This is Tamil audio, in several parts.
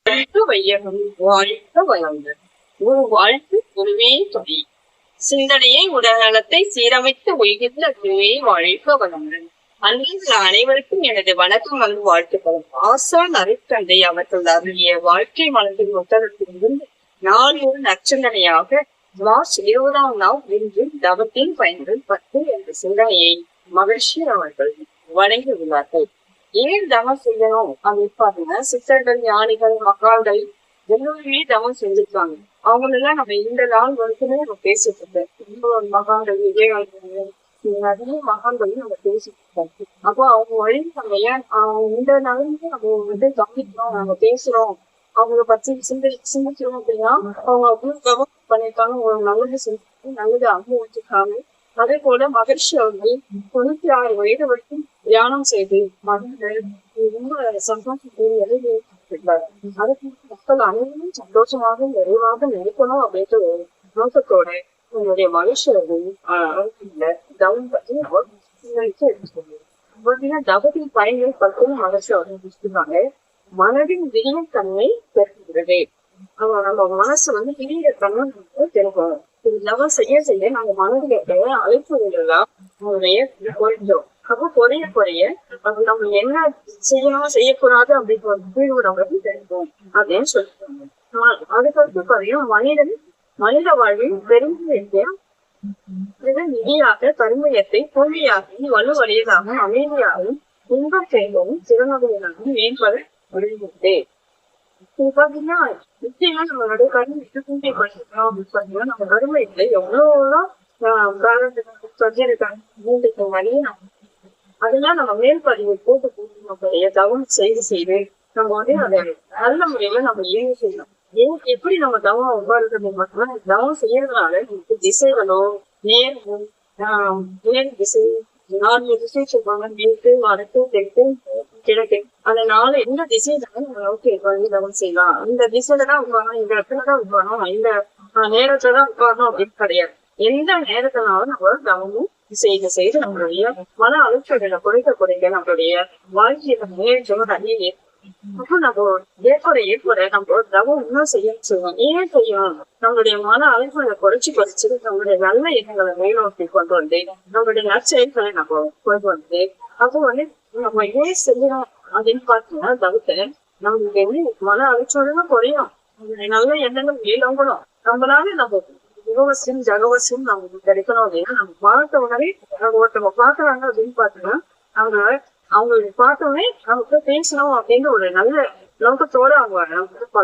வாழ்க வையகம் வாழ்க வளங்கள். ஒரு வாழ்த்து குருவே துணை. சிந்தனையை உடல்நலத்தை சீரமைத்து உயிர்ந்த குருவே வாழ்க வளங்கள். அன்பில் அனைவருக்கும் எனது வணக்கம் வந்து வாழ்த்துக்களும். ஆசான் அருட்தந்தை அவர்கள் அருளிய வாழ்க்கை மலர்ந்தின் புத்தகத்திலிருந்து நாளொரு நற்சிந்தனையாக மார்ச் 20ஆம் நாள் இன்று தவத்தின் பயன்கள் 10 என்ற சிந்தனையை மகிழ்ச்சி அவர்கள் வழங்கியுள்ளார்கள். ஏன் தவம் செய்யணும் அப்படின்னு பாத்தீங்கன்னா, சித்தர்கள், ஞானிகள், மகான்கள் எல்லோருமே தவம் செஞ்சிருக்காங்க. அவங்களெல்லாம் நம்ம இந்த நாள் வரைக்குமே நம்ம பேசிட்டு இருக்கோம். மகான்கள், விஜயகாந்த், நிறைய மகான்களையும் நம்ம பேசிட்டு இருக்கோம். அப்போ அவங்க வழி நம்ம ஏன் இந்த நாளையுமே நம்ம வந்து கவனிக்கிறோம், நம்ம பேசுறோம், அவங்கள பத்தி சிந்திக்கிறோம் அப்படின்னா அவங்க அவ்வளவு தவம் பண்ணிருக்காங்க, ஒரு நல்லது செஞ்சு நல்லது அனுபவிச்சிருக்காங்க. அதே போல மகிழ்ச்சி அவர்கள் 96 வயது வரைக்கும் தியானம் செய்து மகன்கள் ரொம்ப சந்தோஷத்தில் எழுதியிருக்கிறார். அதுக்கு மக்கள் அனைவரும் சந்தோஷமாக நிறைவாக நினைக்கணும் அப்படின்ற ஒரு நோக்கத்தோட உங்களுடைய மகிழ்ச்சியர்கள் தவம் பற்றி சிந்தனைக்கு எடுத்துக்கொள்ளும். தவத்தின் பயன்கள் 10 மகிழ்ச்சி அவர்கள் மனதின் விரியத்தன்மை பெறுகிறது. நம்ம மனசு வந்து விரிய தன்மை தெரியும். தவம் செய்ய செய்ய நம்ம மனதில் அழைப்புகள்லாம் குறைஞ்சோம். அப்போ குறைய நம்ம என்ன செய்யணும் செய்யக்கூடாது அப்படின்னு நம்மளுக்கு தெரியும் அப்படின்னு சொல்லிட்டாங்க. அதுக்கடுத்து பாத்தீங்கன்னா மனித வாழ்வில் பெருமையை நிதியாக கருமையத்தை தூய்மையாகவும் வலுவடையதாகவும் அமைதியாகவும் இன்பம் செய்யவும் சிறந்தவர்களாகவும் மேம்பட முடிகிறது. இது பாத்தீங்கன்னா நிச்சயமா நம்மளுடைய கருமையை தூய்மைப்படுத்தணும் அப்படின்னு பாத்தீங்கன்னா நம்ம கருமையில எவ்வளவுதான் மூன்றுக்கு வழியே அதெல்லாம் நம்ம மேல்பதிவை போட்டு நம்மளுடைய தவம் செய்து நம்ம வந்து அதை நல்ல முறையில நம்ம இயங்க செய்யணும். எப்படி நம்ம தவம் உட்காருறது மட்டும்தான் தவம் செய்யறதுனால நமக்கு திசைகளோ நேரமும் நேர திசை 4 திசை சொல்லுவாங்க, மேற்கு வடக்கு தெற்கு கிழக்கு. அந்த 4 எந்த திசையிலும் நம்ம ஓகே தவம் செய்யலாம். இந்த திசையிலதான் உட்காரணும், இந்த இடத்துலதான் உட்காரணும், இந்த நேரத்துலதான் உட்காரணும் அப்படின்னு கிடையாது. எந்த நேரத்தினாலும் நம்ம தவமும் செய்து நம்மளுடைய மன அழுத்தங்களை குறைக்க நம்மளுடைய வாழ்க்கையில முயற்சியும் நிறைய அப்போ நம்ம ஏற்பட நம்ம தவம் இன்னும் செய்யணும். ஏன் செய்யணும்? நம்மளுடைய மன அழுத்தங்களை குறைச்சு நம்மளுடைய நல்ல எண்ணங்களை மேலோக்கி கொண்டு வந்து நம்மளுடைய நற்செயல்களை நம்ம கொண்டு வந்து அப்போ வந்து நம்ம ஏன் செய்யணும் அப்படின்னு பாத்தீங்கன்னா தவிர்த்து நம்மளுக்கு என்ன மன அழுத்தம் குறையும், நம்மளுடைய நல்ல எண்ணங்கள் மேலோங்கணும். நம்மளால நம்ம யுகவசியம் ஜகவசியம் நமக்கு கிடைக்கணும் அப்படின்னா நம்ம பார்த்த உடனே ஒருத்தவங்க பாக்குறாங்க அப்படின்னு பாத்தீங்கன்னா அவங்களுக்கு பார்த்தோடனே நமக்கு பேசணும் அப்படின்னு ஒரு நல்ல நோக்கத்தோட அவங்க நமக்கு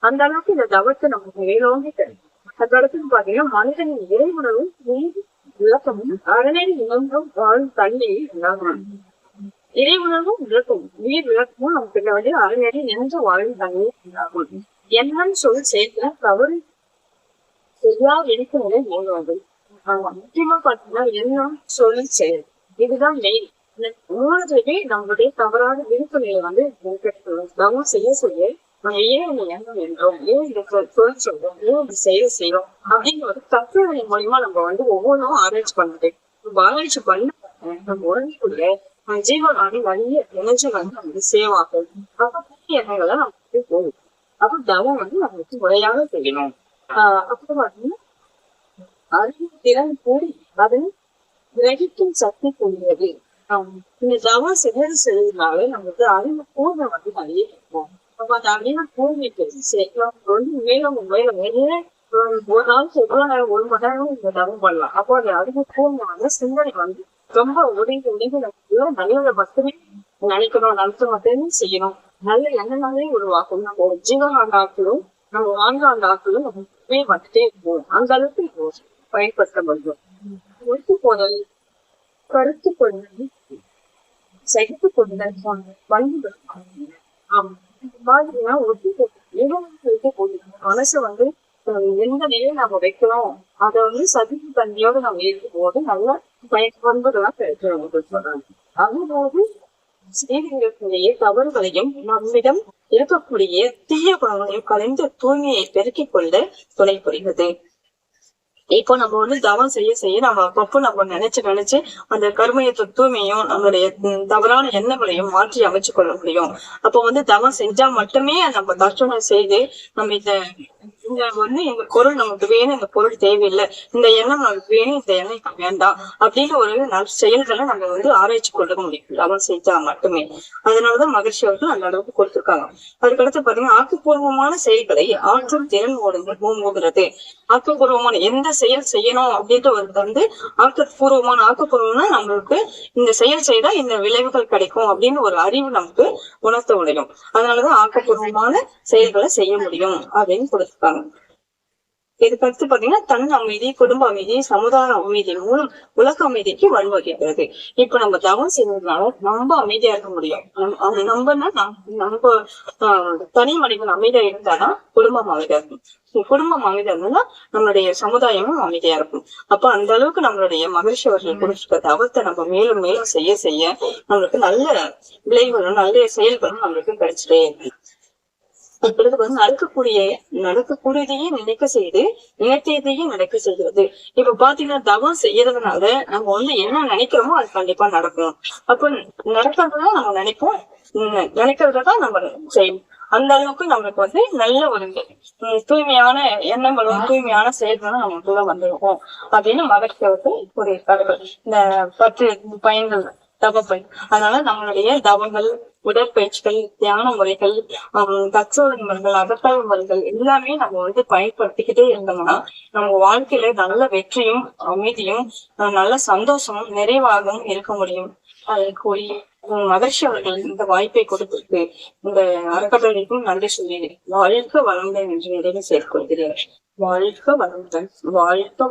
அந்த அளவுக்கு இந்த தவத்தை நமக்கு மேலோங்கி கிடைக்கும். அந்த அளவுக்கு பாத்தீங்கன்னா மனிதனின் இறைவுணர்வும் நீதி விளக்கமும் அரணை உணர்வும் வாழும் தன்மையை உண்டாகணும். இறைவுணர்வும் விளக்கமும் நீர் விளக்கமும் நமக்கு வந்து அரணை நின்று வாழும் தன்மையை உண்டாகும். எண்ணம் சொல் சேர்த்து தவறு சரியா விழிப்புணர்வை மூடுவது. முக்கியமா பாத்தீங்கன்னா எண்ணம் சொல் செயல் இதுதான் மெயின். மூணுமே நம்மளுடைய தவறான விழிப்புணர்வை வந்து தவம் செய்ய ஏன் எண்ணம் என்றோம், ஏன் இந்த சொல் சொல்றோம், ஏன் இந்த செயல் செய்யறோம் அப்படின்னு ஒரு தத்துவ மூலியமா நம்ம வந்து ஒவ்வொன்றும் ஆராய்ச்சி பண்ணிட்டு ஆராய்ச்சி பண்ண நம்ம உடனே ஜீவனாடி வழிய நினைச்சு வந்து நமக்கு சேவாகும். அப்ப புதிய எண்ணங்களை நமக்கு போகும். அப்ப தவம் வந்து நம்மளுக்கு முறையாக செய்யணும். அப்புறம் பாத்தீங்கன்னா அறிவு திறன் கூடி அது கிரகிக்கும் சக்தி கூடியது. இந்த தவம் செய்யறதுனால நமக்கு அறிவு கூர்மை வந்து நிறைய இருக்கும். அப்ப அந்த அறிவு கூர்மைக்கு மேலும் ஒரு நாள் எவ்வளவு நேரம் 1 மணி நேரம் இந்த தவம் பண்ணலாம். அப்போ அந்த அறிவு கூர்மை வந்து சிந்தனை வந்து ரொம்ப ஒடுங்கி நமக்கு நல்லதை மட்டுமே நினைக்கணும், நல்லது மட்டுமே செய்யணும், நல்ல எண்ணங்களே உருவாக்கும். நம்ம ஜீவகாண்டாக்களும் நம்ம வாழ்ந்தாண்டாக்களும் நம்ம வந்துட்டே இருக்கும். அந்த அளவுக்கு பயன்படுத்த முடியும். ஒத்து போதல், கருத்து கொள்ளுதல், சகித்து கொள்ளுதல் போன்ற பண்புகள் பாத்தீங்கன்னா ஒத்து போடுது. மனசு வந்து எந்த நிலையை நம்ம வைக்கணும் அதை வந்து சகிப்பு தன்மையோட நம்ம இருக்கும் போது நல்ல பண்புகளா சொல்றாங்க. அதுபோது செய்திகளுக்குரிய தவறுகளையும் நம்மிடம் இருக்கக்கூடிய தீய குணங்களையும் கலைந்து தூய்மையை பெருக்கிக் கொள்ள துணை புரிகிறது. இப்போ நம்ம தவம் செய்ய செய்ய நம்ம அப்பப்போ நம்ம நினைச்சு அந்த கருமைய தூய்மையும் நம்மளுடைய தவறான எண்ணங்களையும் மாற்றி அமைச்சு கொள்ள முடியும். அப்போ தவம் செஞ்சா மட்டுமே நம்ம தர்ஷனம் செய்து நம்ம இங்க இந்த பொருள் நமக்கு வேணும், இந்த பொருள் தேவையில்லை, இந்த எண்ணம் நமக்கு வேணும், இந்த எண்ணம் இப்ப வேண்டாம் அப்படின்னு ஒரு செயல்களை நம்ம ஆராய்ச்சி கொள்ள முடியும் தவம் செஞ்சா மட்டுமே. அதனாலதான் மகிழ்ச்சி அவர்கள் அந்த அளவுக்கு கொடுத்திருக்காங்க. அதுக்கடுத்து பாத்தீங்கன்னா ஆக்கப்பூர்வமான செயல்களை ஆற்றும் திறன் ஓடுகிறது. ஆக்கப்பூர்வமான எந்த செயல் செய்யணும் அப்படின்ற ஒரு ஆக்கப்பூர்வம்னா நம்மளுக்கு இந்த செயல் செய்தா இந்த விளைவுகள் கிடைக்கும் அப்படின்னு ஒரு அறிவு நமக்கு உணர்த்த முடியும். அதனாலதான் ஆக்கப்பூர்வமான செயல்களை செய்ய முடியும் அப்படின்னு கொடுத்திருக்காங்க. இதுக்கு அடுத்து பாத்தீங்கன்னா தன் அமைதி, குடும்ப அமைதி, சமுதாய அமைதி மூலம் உலக அமைதிக்கு வழிவகுக்கிறது. இப்ப நம்ம தவம் செய்வதனால ரொம்ப அமைதியா இருக்க முடியும். நம்ம தனி மனிதன் அமைதியா இருந்தாதான் குடும்பம் அமைதியா இருக்கும். குடும்பம் அமைதியா இருந்தா நம்மளுடைய சமுதாயமும் அமைதியா இருக்கும். அப்ப அந்த அளவுக்கு நம்மளுடைய மகிழ்ச்சி அவர்கள் கொடுத்த தவத்தை நம்ம மேலும் மேலும் செய்ய செய்ய நம்மளுக்கு நல்ல விளைவுகளும் நல்ல செயல்களும் நம்மளுக்கு கிடைச்சிட்டே இருக்கு. இப்பொழுது நடக்கக்கூடியதையே நினைக்க செய்து நினைத்ததையே நடக்க செய்கிறது. இப்ப பாத்தீங்கன்னா தவம் செய்யறதுனால நம்ம என்ன நினைக்கிறோமோ அது கண்டிப்பா நடக்கும். அப்ப நடக்கிறதுதான் நம்ம நினைப்போம், நினைக்கிறதான் நம்ம செய்வோம். அந்த அளவுக்கு நம்மளுக்கு நல்ல ஒரு தூய்மையான எண்ணங்களும் தூய்மையான செயல்களும் நமக்குள்ள வந்துருக்கும் அப்படின்னு மகிழ்ச்சியவர்கள் கூறியிருக்கார்கள். இந்த 10 பயன்கள் தவ பயன். அதனால நம்மளுடைய தவங்கள், உடற்பயிற்சிகள், தியான முறைகள், தற்சோதனை முறைகள், அகத்தாய்வு முறைகள் எல்லாமே நம்ம பயன்படுத்திக்கிட்டே இருந்தோம்னா நம்ம வாழ்க்கையில நல்ல வெற்றியும் அமைதியும் நல்ல சந்தோஷமும் நிறைவாகவும் இருக்க முடியும். அதை கூறி மகிழ்ச்சி அவர்கள் இந்த வாய்ப்பை கொடுத்திருக்கு இந்த அறக்கட்டளைக்கும் நன்றி சொல்லி வாழ்க வளமுடன் என்று நிறைவு சேர்க்கொள்கிறேன். வாழ்க வளமுடன், வாழ்க